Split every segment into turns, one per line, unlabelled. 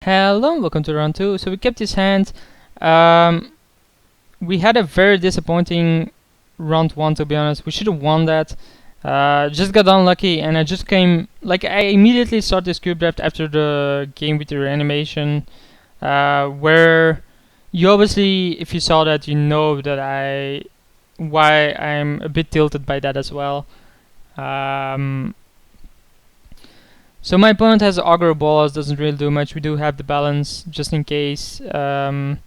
Hello, and welcome to round 2. So we kept his hand. Um, we had a very disappointing round 1, to be honest. We should have won that. Just got unlucky, and I just came. Like, I immediately started this cube draft after the game with your animation, where you obviously, if you saw that, you know that why I'm a bit tilted by that as well. So my opponent has Augur Bolas, doesn't really do much. We do have the balance, just in case. Like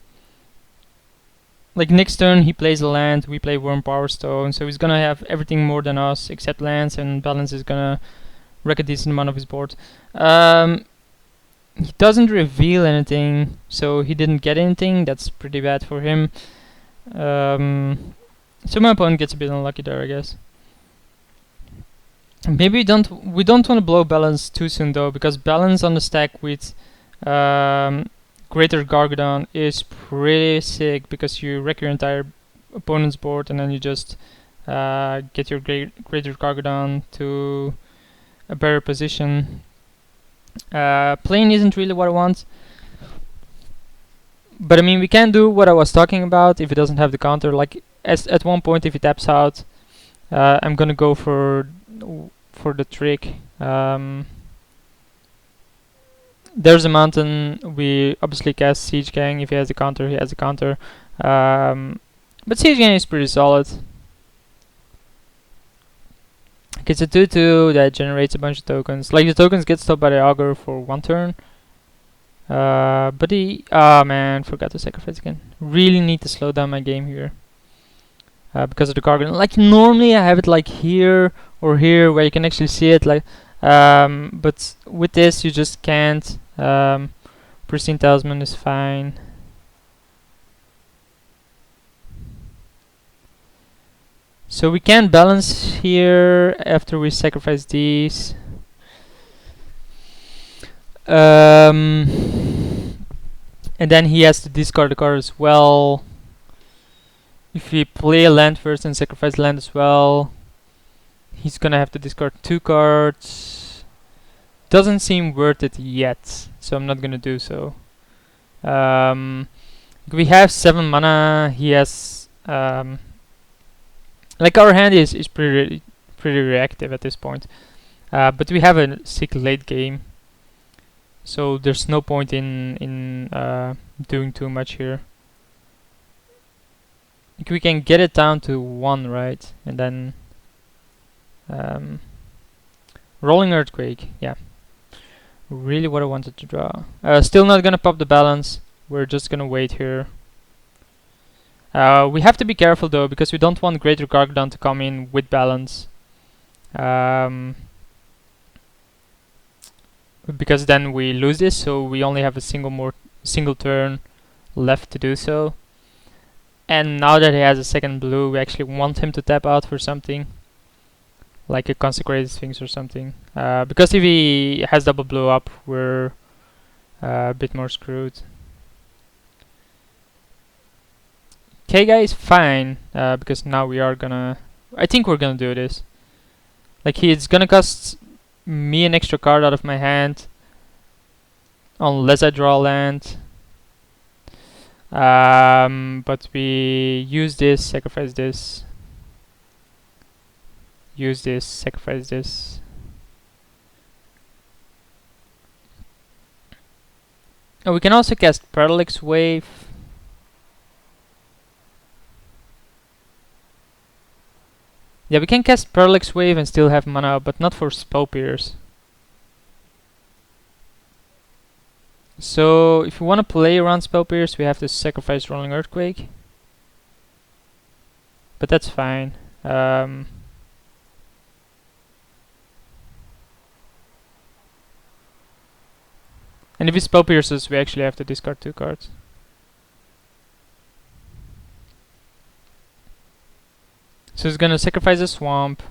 next turn he plays a land, we play Worm Power Stone, so he's gonna have everything more than us except lands, and balance is gonna wreck a decent amount of his board. He doesn't reveal anything, so he didn't get anything. That's pretty bad for him. So my opponent gets a bit unlucky there, I guess. Maybe we don't want to blow balance too soon though, because balance on the stack with Greater Gargadon is pretty sick, because you wreck your entire opponent's board and then you just get your Greater Gargadon to a better position. Playing isn't really what I want, but I mean we can do what I was talking about if it doesn't have the counter. Like at one point, if he taps out, I'm gonna go for the trick. There's a mountain. We obviously cast Siege Gang. If he has a counter, he has a counter. But Siege Gang is pretty solid. It's a 2/2 that generates a bunch of tokens. Like the tokens get stopped by the Augur for one turn. But he... Ah man, forgot to sacrifice again. Really need to slow down my game here. Because of the Gargadon. Like normally I have it like here or here where you can actually see it. Like, but with this you just can't. Pristine Talisman is fine. So we can balance here after we sacrifice these. And then he has to discard the card as well. If we play a land first and sacrifice land as well, he's gonna have to discard 2 cards. Doesn't seem worth it yet, so I'm not gonna do so. We have 7 mana. He has like our hand is pretty reactive at this point, but we have a sick late game, so there's no point in doing too much here. We can get it down to 1, right? And then Rolling Earthquake, yeah. Really what I wanted to draw. Still not gonna pop the balance. We're just gonna wait here. We have to be careful though, because we don't want Greater Gargadon to come in with balance. Because then we lose this, so we only have a single turn left to do so. And now that he has a second blue, we actually want him to tap out for something, like a Consecrated Sphinx or something. Because if he has double blue up, we're a bit more screwed. K-Guy is fine, because now we are gonna... I think we're gonna do this. Like, he's gonna cost me an extra card out of my hand, unless I draw land. But we use this, sacrifice this. Use this, sacrifice this. Oh, we can also cast Parallax Wave. Yeah, we can cast Parallax Wave and still have mana, but not for Spell Pierce. So, if we want to play around Spell Pierce, we have to sacrifice Rolling Earthquake. But that's fine. And if he Spell Pierces, we actually have to discard 2 cards. So he's gonna sacrifice a swamp.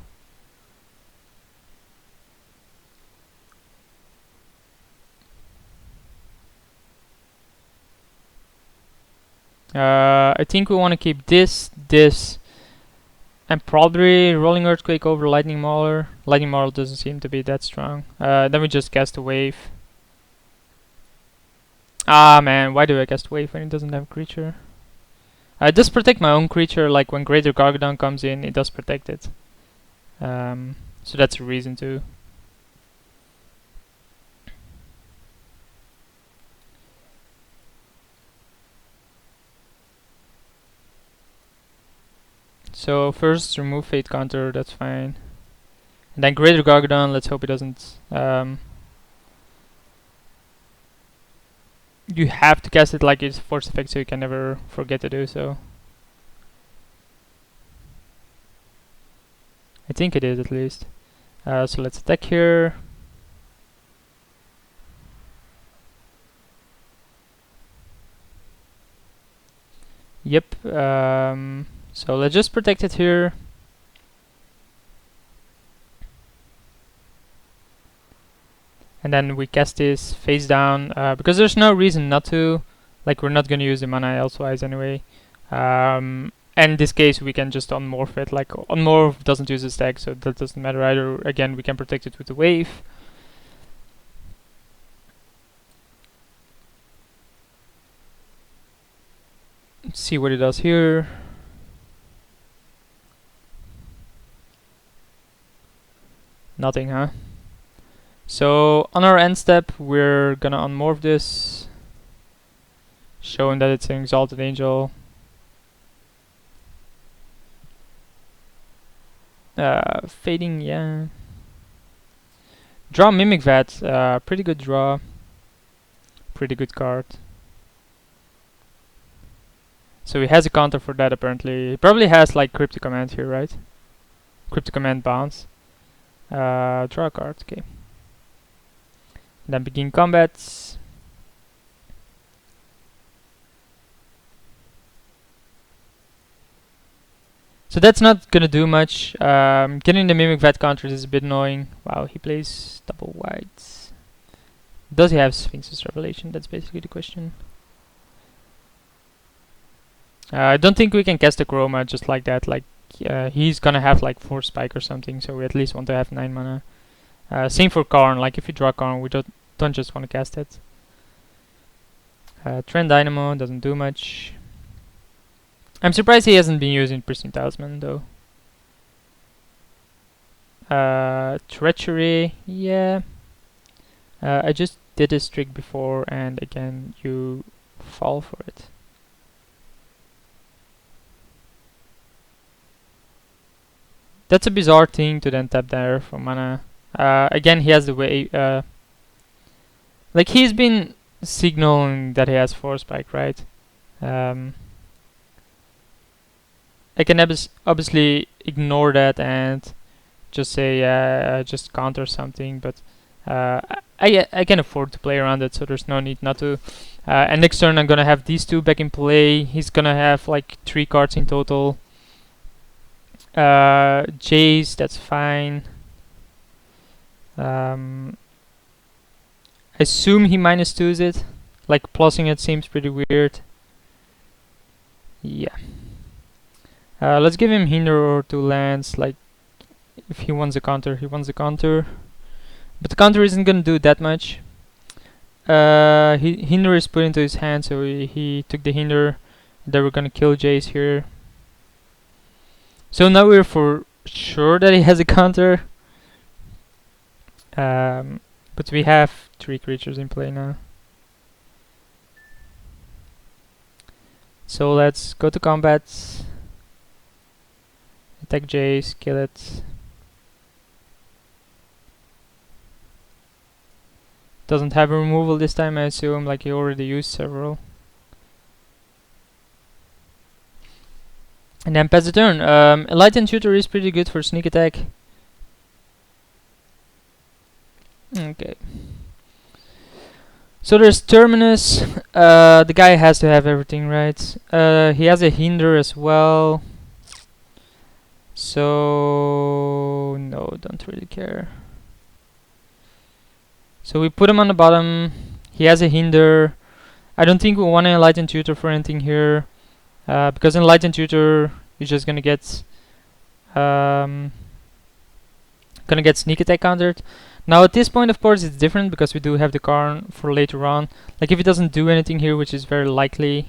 I think we want to keep this, and probably Rolling Earthquake over Lightning Mauler. Lightning Mauler doesn't seem to be that strong. Then we just cast a wave. Ah man, why do I cast Wave when it doesn't have creature? It does protect my own creature, like when Greater Gargadon comes in, it does protect it. So that's a reason to. So first remove Fate counter, that's fine. And then Greater Gargadon, let's hope it doesn't. You have to cast it like it's force effect, so you can never forget to do so. I think it is at least. So let's attack here. Yep. So let's just protect it here. And then we cast this face down because there's no reason not to. Like, we're not gonna use the mana elsewise anyway. And in this case, we can just unmorph it. Like, unmorph doesn't use a stack, so that doesn't matter either. Again, we can protect it with the wave. Let's see what it does here. Nothing, huh? So on our end step, we're gonna unmorph this, showing that it's an Exalted Angel. Fading, yeah. Draw Mimic Vat, pretty good draw. Pretty good card. So he has a counter for that apparently. He probably has like Cryptic Command here, right? Cryptic Command bounce. Draw a card, okay. Then begin combat. So that's not gonna do much. Getting the Mimic Vat counters is a bit annoying. Wow, he plays double whites. Does he have Sphinx's Revelation? That's basically the question. I don't think we can cast the Chroma just like that. Like, he's gonna have like 4 spike or something, so we at least want to have 9 mana. Same for Karn. Like, if you draw Karn, we don't just want to cast it. Trend Dynamo doesn't do much. I'm surprised he hasn't been using Pristine Talisman though. Treachery, yeah. I just did this trick before, and again, you fall for it. That's a bizarre thing to then tap there for mana. Again, he has the way. Like, he's been signaling that he has 4 spike, right? I can obviously ignore that and just say just counter something, but I can afford to play around it, so there's no need not to. And next turn I'm gonna have these 2 back in play. He's gonna have like 3 cards in total. Jace, that's fine. I assume he -2s it. Like, plussing it seems pretty weird. Yeah. Let's give him Hinder or 2 lands. Like, if he wants a counter, he wants a counter. But the counter isn't gonna do that much. Hinder is put into his hand, so he took the Hinder. Then we're gonna kill Jace here. So now we're for sure that he has a counter. But we have 3 creatures in play now. So let's go to combat. Attack Jace, kill it. Doesn't have a removal this time, I assume, like he already used several. And then pass the turn. Enlightened Tutor is pretty good for sneak attack. Okay. So there's Terminus. The guy has to have everything, right? He has a Hinder as well. So no, don't really care. So we put him on the bottom. He has a Hinder. I don't think we want to Enlightened Tutor for anything here. Because Enlightened Tutor is just gonna get sneak attack countered. Now at this point, of course, it's different because we do have the Karn for later on. Like if he doesn't do anything here, which is very likely.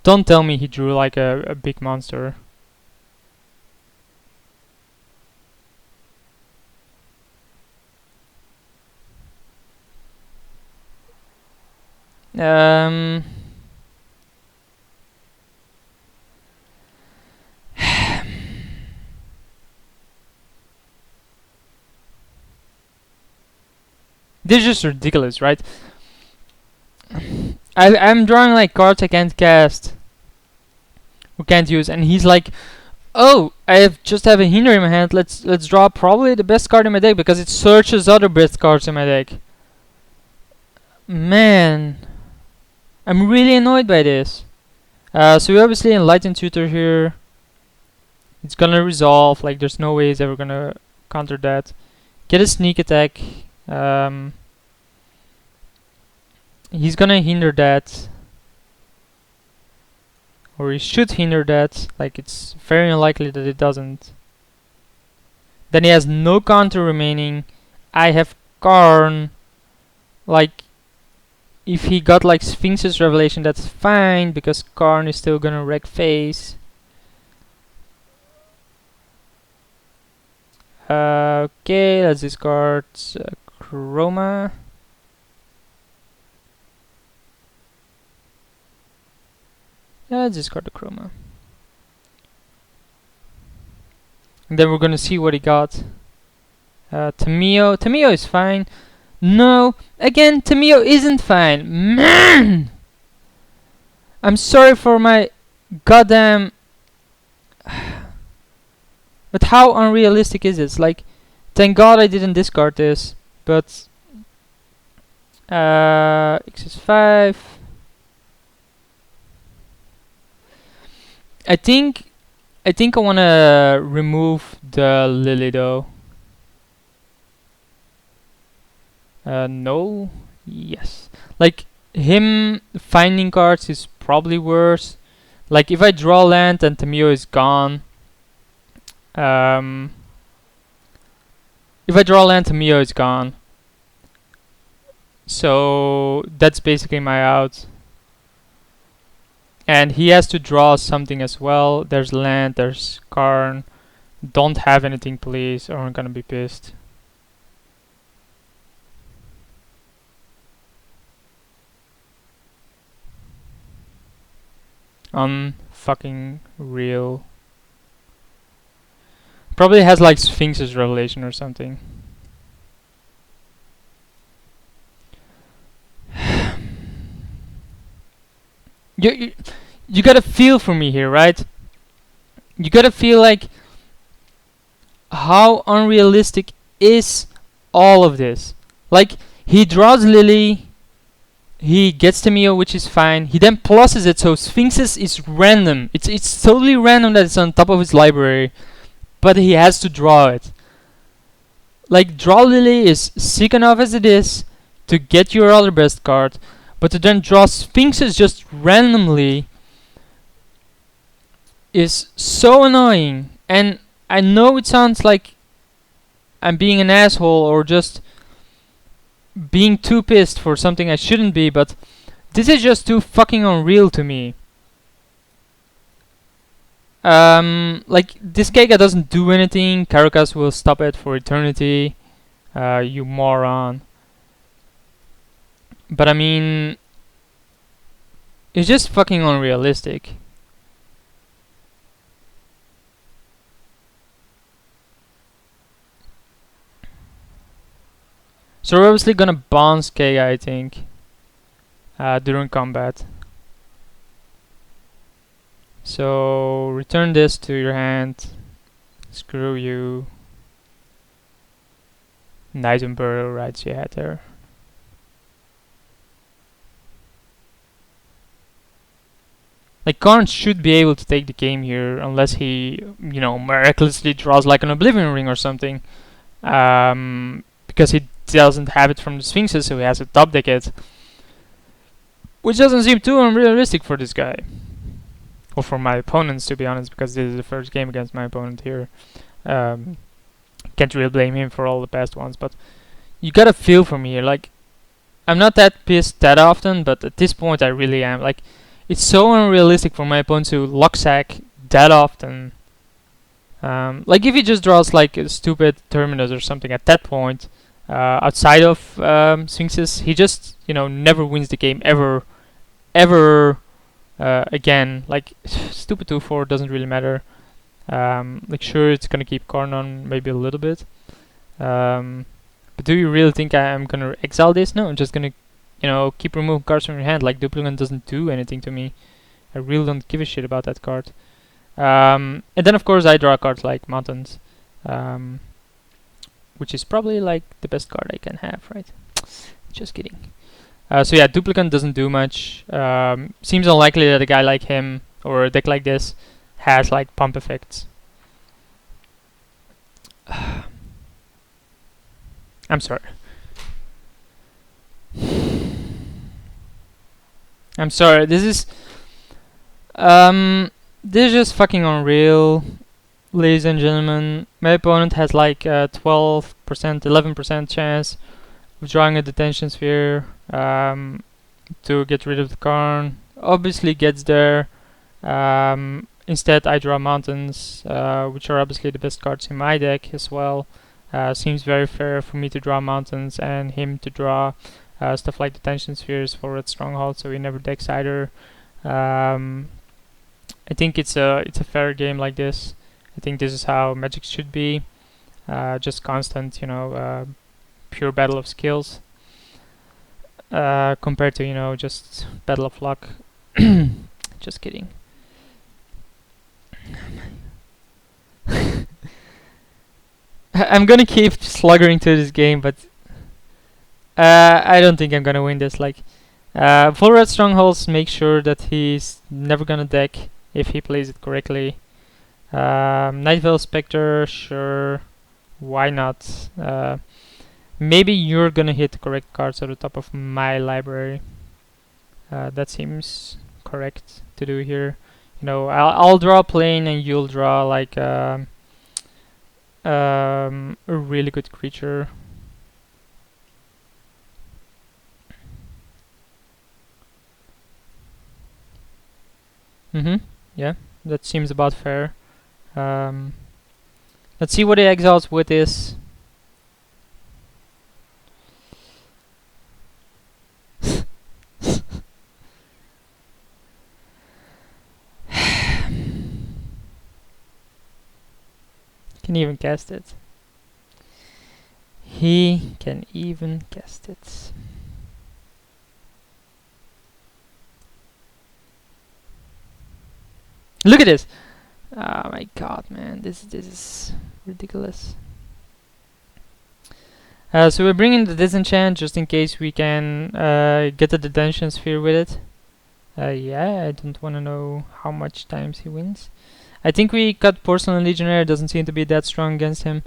Don't tell me he drew like a big monster. This is just ridiculous, right? I'm drawing like cards I can't cast, or can't use, and he's like, "Oh, just have a hinder in my hand. Let's draw probably the best card in my deck because it searches other best cards in my deck." Man, I'm really annoyed by this. So we obviously Enlightened Tutor here. It's gonna resolve. Like there's no way he's ever gonna counter that. Get a sneak attack. He's gonna hinder that, or he should hinder that. Like it's very unlikely that it doesn't. Then he has no counter remaining. I have Karn. Like if he got like Sphinx's Revelation, that's fine because Karn is still gonna wreck face. Okay, let's discard Chroma. Yeah, let's discard the Chroma. And then we're gonna see what he got. Tamio. Tamio is fine. No, again, Tamio isn't fine. Man! I'm sorry for my goddamn... But how unrealistic is this? Like, thank God I didn't discard this, but... X is 5. I think I wanna remove the Lily though. No. Yes. Like him finding cards is probably worse. Like if I draw land and Tamio is gone. If I draw land, Tamio is gone. So that's basically my out. And he has to draw something as well. There's land, there's Karn. Don't have anything, please, or I'm gonna be pissed. Unfucking real. Probably has like Sphinx's Revelation or something. You gotta feel for me here, right? You gotta feel like how unrealistic is all of this. Like he draws Lily, he gets Tamio, which is fine. He then pluses it, so Sphinx's is random. It's totally random that it's on top of his library, but he has to draw it. Like draw Lily is sick enough as it is to get your other best card. But to then draw Sphinxes just randomly is so annoying. And I know it sounds like I'm being an asshole or just being too pissed for something I shouldn't be, but this is just too fucking unreal to me. Like this Kega doesn't do anything. Caracas will stop it for eternity. You moron. But I mean, it's just fucking unrealistic. So we're obviously gonna bounce Kega, I think, during combat. So return this to your hand. Screw you. Knight and Burrow rights you had there. Like Karn should be able to take the game here unless he, you know, miraculously draws like an Oblivion Ring or something. Because he doesn't have it from the Sphinxes, so he has to top deck it. Which doesn't seem too unrealistic for this guy. Or for my opponents, to be honest, because this is the first game against my opponent here. Can't really blame him for all the past ones, but you gotta feel for me here. Like, I'm not that pissed that often, but at this point I really am. Like, it's so unrealistic for my opponent to lock sack that often. Like, if he just draws like a stupid Terminus or something at that point, outside of Sphinxes, he just, you know, never wins the game ever again. Like, stupid 2/4 doesn't really matter. Like, sure, it's gonna keep Karnon maybe a little bit. But do you really think I'm gonna exile this? No, I'm just gonna, you know, keep removing cards from your hand. Like, Duplicant doesn't do anything to me. I really don't give a shit about that card. And then of course I draw cards like Mountains, which is probably like the best card I can have, right? Just kidding. So yeah, Duplicant doesn't do much. Seems unlikely that a guy like him or a deck like this has like pump effects. I'm sorry. I'm sorry. This is just fucking unreal, ladies and gentlemen. My opponent has like a 12%, 11% chance of drawing a detention sphere to get rid of the Karn. Obviously gets there. Instead I draw Mountains, which are obviously the best cards in my deck as well. Seems very fair for me to draw Mountains and him to draw stuff like Detention Spheres for Red Stronghold, so he never decks either. I think it's a fair game like this. I think this is how Magic should be. Just constant, you know, pure battle of skills. Compared to, you know, just battle of luck. Just kidding. I'm gonna keep sluggering to this game, but I don't think I'm gonna win this. Like, full Red Strongholds make sure that he's never gonna deck if he plays it correctly. Night Veil Spectre, sure, why not? Maybe you're gonna hit the correct cards at the top of my library. That seems correct to do here. You know, I'll draw a plane and you'll draw like a really good creature. Yeah, that seems about fair. Let's see what he exiles with this. Can even cast it. He can even cast it. Look at this! Oh my god, man, this is ridiculous. So we're bringing the disenchant just in case we can get the detention sphere with it. Yeah, I don't want to know how much times he wins. I think we cut Porcelain Legionnaire, doesn't seem to be that strong against him.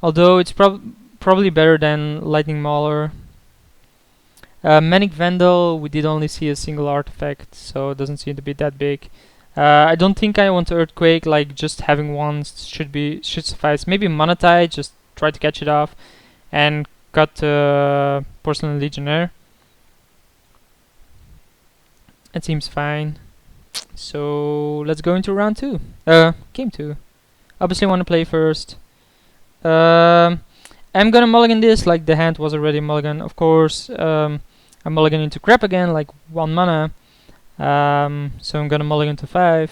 Although it's probably better than Lightning Mauler. Manic Vandal, we did only see a single artifact, so it doesn't seem to be that big. I don't think I want Earthquake, like just having one should suffice. Maybe Monetide, just try to catch it off and cut Porcelain Legionnaire. It seems fine. So let's go into round 2. Game 2. Obviously want to play first. I'm gonna mulligan this, like the hand was already mulligan. Of course, I'm mulligan into crap again, like 1 mana. So I'm gonna mulligan to 5.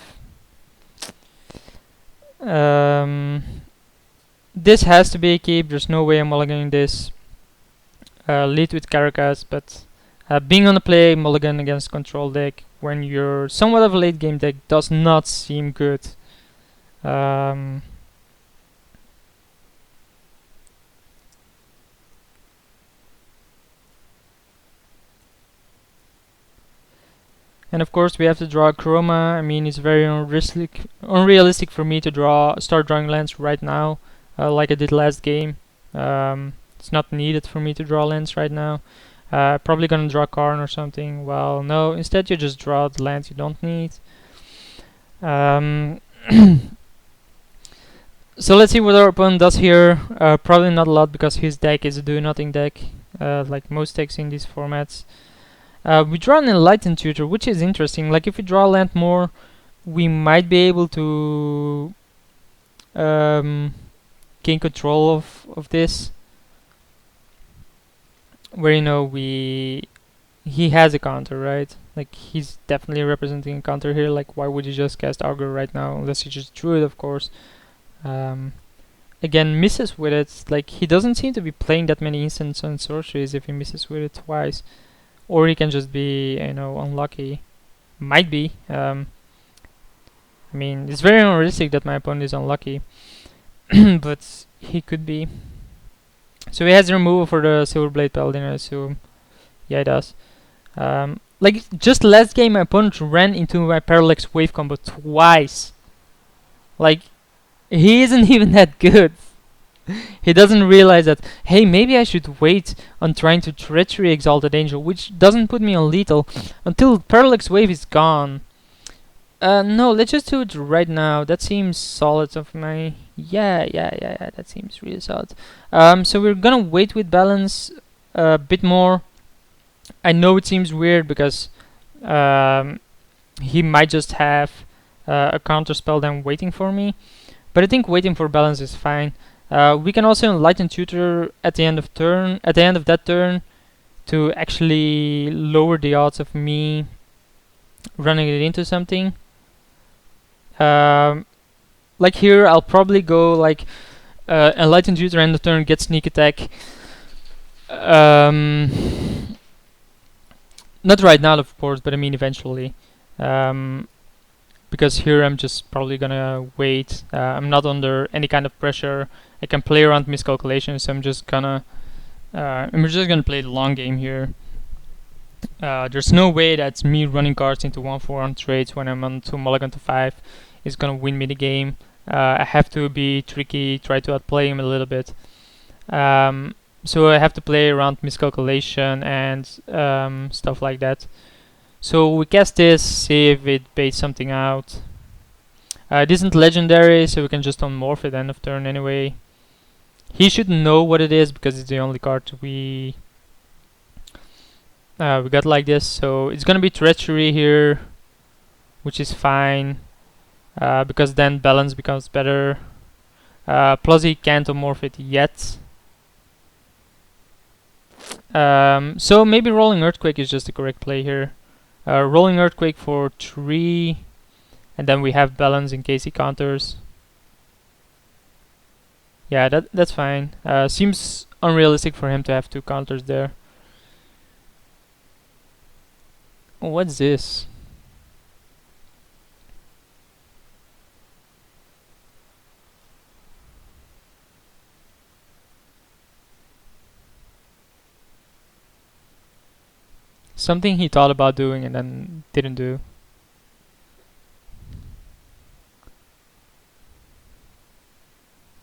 This has to be a keep, there's no way I'm mulliganing this. Lead with Caracas, but being on the play, mulligan against control deck when you're somewhat of a late game deck does not seem good. And of course we have to draw Chroma. I mean, it's very unrealistic for me to start drawing lands right now, like I did last game. It's not needed for me to draw lands right now. Probably gonna draw Karn or something. Well, no, instead you just draw the lands you don't need. So let's see what our opponent does here. Probably not a lot because his deck is a do-nothing deck, like most decks in these formats. We draw an Enlightened Tutor, which is interesting. Like if we draw land more, we might be able to gain control of this. Where he has a counter, right? Like he's definitely representing a counter here. Like why would you just cast Augur right now unless you just drew it, of course. Again, misses with it. Like he doesn't seem to be playing that many instants and sorceries if he misses with it twice, or he can just be unlucky. Might be. I mean, it's very unrealistic that my opponent is unlucky, but he could be. So he has removal for the Silverblade Paladin, I assume. Yeah, he does. Like just last game, my opponent ran into my Parallax Wave combo twice. Like he isn't even that good. He doesn't realize that, hey, maybe I should wait on trying to Treachery Exalted Angel, which doesn't put me on lethal until Parallax Wave is gone. No, let's just do it right now. That seems solid of my... Yeah, that seems really solid. So we're gonna wait with balance a bit more. I know it seems weird because he might just have a counter spell then waiting for me, but I think waiting for balance is fine. We can also Enlighten Tutor at the end of that turn to actually lower the odds of me running it into something. Like here, I'll probably go like Enlighten Tutor end of turn, get Sneak Attack. Not right now, of course, but I mean eventually. Because here I'm just probably gonna wait. I'm not under any kind of pressure. I can play around miscalculations, so I'm just gonna play the long game here. There's no way that me running cards into 1/4 on trades when I'm on 2 mulligan to 5 is gonna win me the game. I have to be tricky, try to outplay him a little bit. So I have to play around miscalculation and stuff like that. So we cast this, see if it baits something out. It isn't legendary, so we can just unmorph it end of turn anyway. He should know what it is because it's the only card we got like this. So it's gonna be Treachery here, which is fine because then balance becomes better. Plus he can't unmorph it yet. So maybe Rolling Earthquake is just the correct play here. Rolling Earthquake for 3, and then we have balance in case he counters. Yeah, that's fine. Seems unrealistic for him to have 2 counters there. Oh, what's this? Something he thought about doing and then didn't do.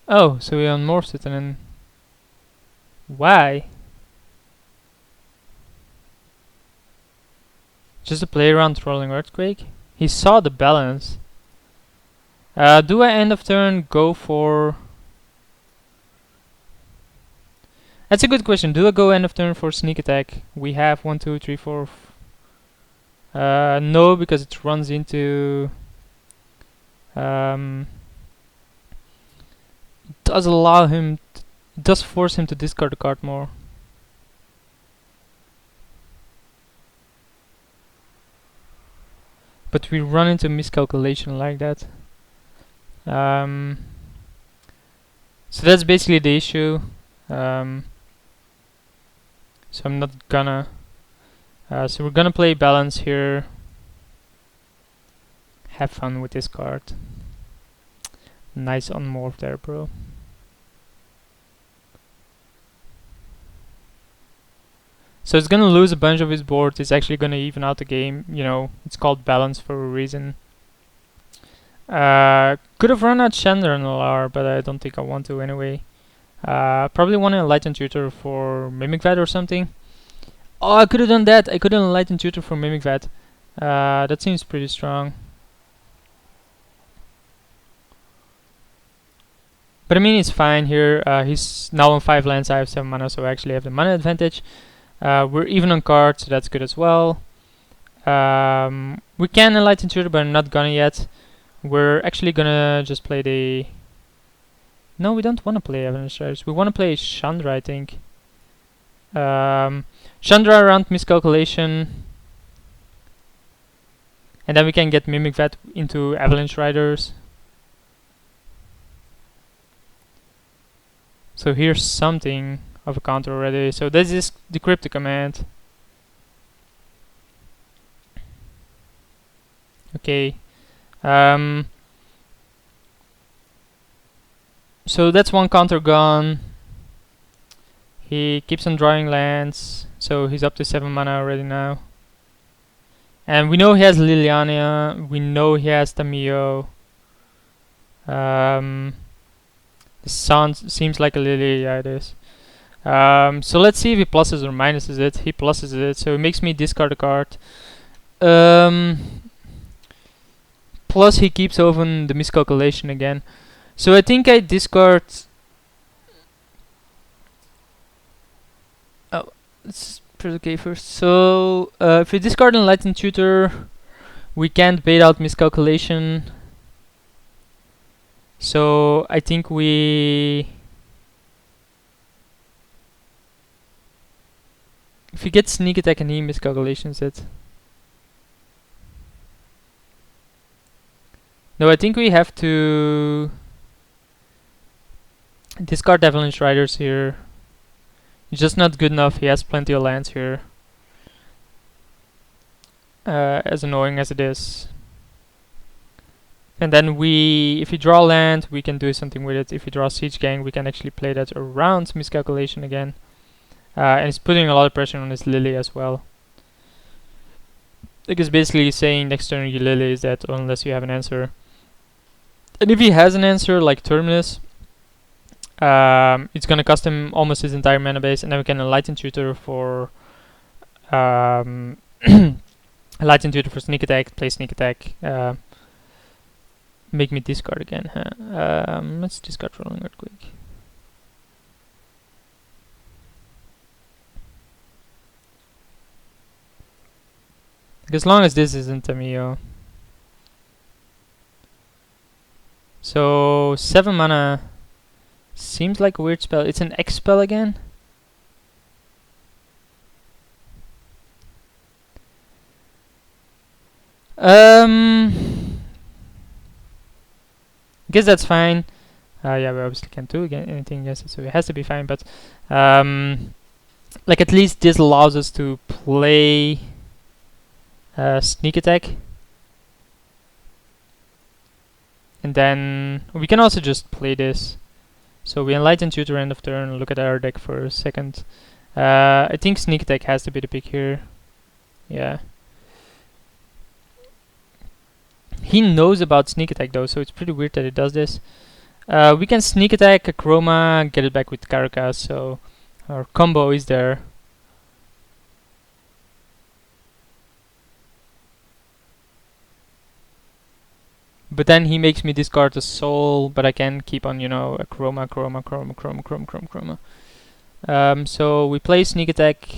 Oh, so he unmorphs it and then... Why? Just to play around Rolling Earthquake? He saw the balance. Do I end of turn go for... That's a good question. Do I go end of turn for Sneak Attack? We have 1, 2, 3, 4... no, because it runs into... it does allow him... It does force him to discard the card more. But we run into miscalculation like that. So that's basically the issue. So I'm not gonna... so we're gonna play balance here. Have fun with this card. Nice unmorph there, bro. So it's gonna lose a bunch of his board. It's actually gonna even out the game. You know, it's called balance for a reason. Could have run out Chandra and LR, but I don't think I want to anyway. Probably want to Enlighten Tutor for Mimic Vat or something. Oh, I could have done that. I could have Enlighten Tutor for Mimic Vat. That seems pretty strong. But I mean, it's fine here. He's now on 5 lands, I have 7 mana, so I actually have the mana advantage. We're even on cards, so that's good as well. We can Enlighten Tutor, but I'm not gonna yet. We're actually gonna just play the... No, we don't want to play Avalanche Riders. We want to play Chandra, I think. Chandra around Miscalculation. And then we can get Mimic Vet into Avalanche Riders. So here's something of a counter already. So this is the Crypto command. Okay. So that's one counter gone. He keeps on drawing lands, so he's up to 7 mana already now. And we know he has Liliana, we know he has Tamio. The sun seems like a Lily, yeah it is. So let's see if he pluses or minuses it. He pluses it, so it makes me discard a card. Plus he keeps open the Miscalculation again. So I think I discard... Oh, let's press OK first. So if we discard Enlightened Tutor, we can't bait out Miscalculation. So I think we... If we get Sneak Attack and he Miscalculations it. No, I think we have to discard Avalanche Riders here. It's just not good enough. He has plenty of lands here. As annoying as it is. And then if we draw land, we can do something with it. If we draw Siege Gang, we can actually play that around Miscalculation again. And it's putting a lot of pressure on his Lily as well. Because basically saying next turn you Lily is that unless you have an answer. And if he has an answer like Terminus, it's gonna cost him almost his entire mana base, and then we can Enlighten Tutor for Enlighten Tutor for Sneak Attack, play Sneak Attack, make me discard again. Let's discard Rolling Earthquake. As long as this isn't Tamio. So 7 mana seems like a weird spell. It's an X spell again. Guess that's fine. Yeah, we obviously can't do anything against it, so it has to be fine. But like at least this allows us to play Sneak Attack. And then we can also just play this. So we Enlighten Tutor end of turn, look at our deck for a second. I think Sneak Attack has to be the pick here. Yeah. He knows about Sneak Attack though, so it's pretty weird that it does this. We can Sneak Attack a Chroma, get it back with Caracas, so our combo is there. But then he makes me discard a soul, but I can keep on, you know, a Chroma. So we play Sneak Attack.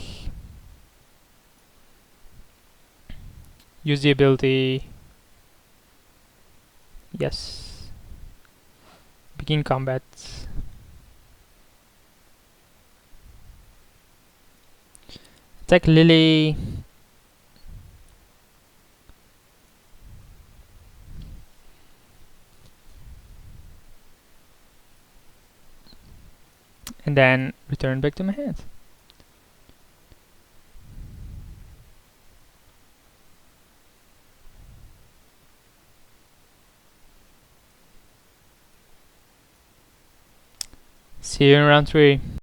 Use the ability. Yes. Begin combat. Attack Lily. And then return back to my hand. See you in round 3.